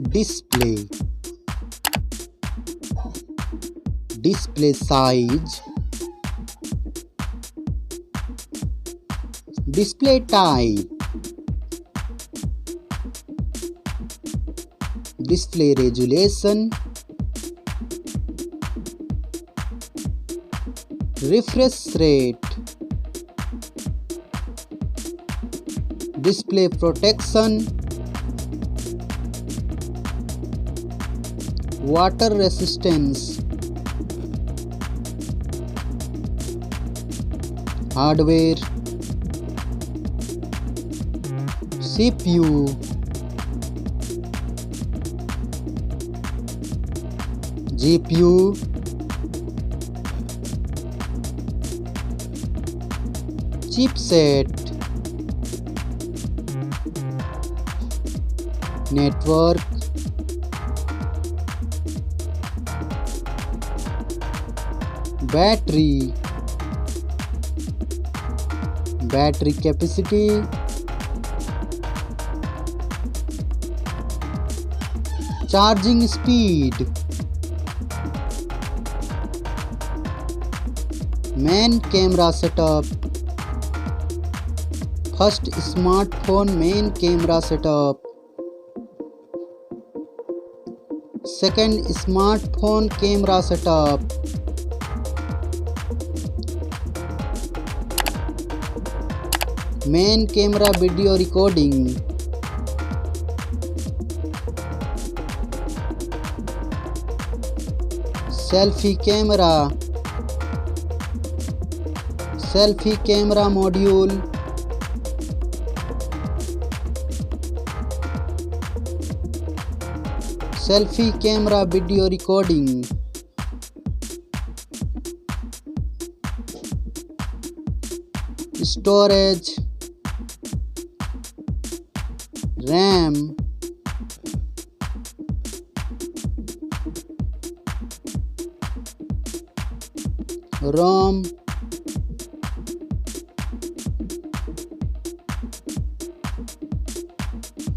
display, display size, display type, display resolution, refresh rate, display protection, water resistance, hardware, CPU, GPU, chipset, network, battery, battery capacity, charging speed, main camera setup, first smartphone main camera setup, second smartphone camera setup, main camera video recording, selfie camera, selfie camera module, selfie camera video recording, storage, RAM, ROM,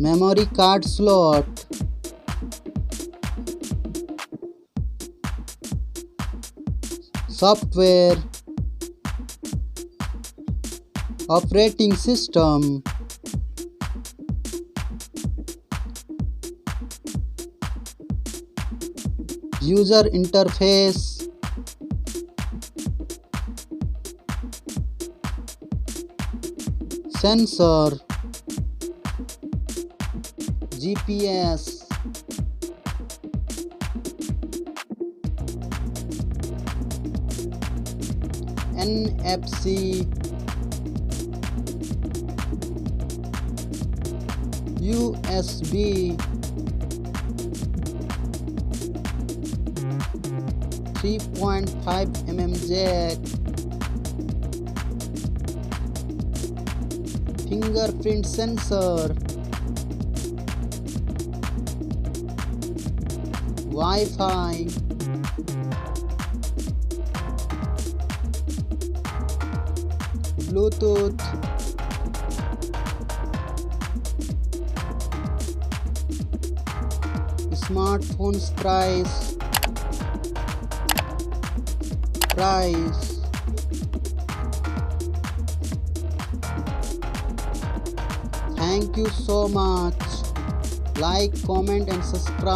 memory card slot, software, operating system, user interface, sensor, GPS, NFC, USB, 3.5mm jack, fingerprint sensor, Wi-Fi, Bluetooth, smartphone's price, Thank you so much. Like, comment and subscribe.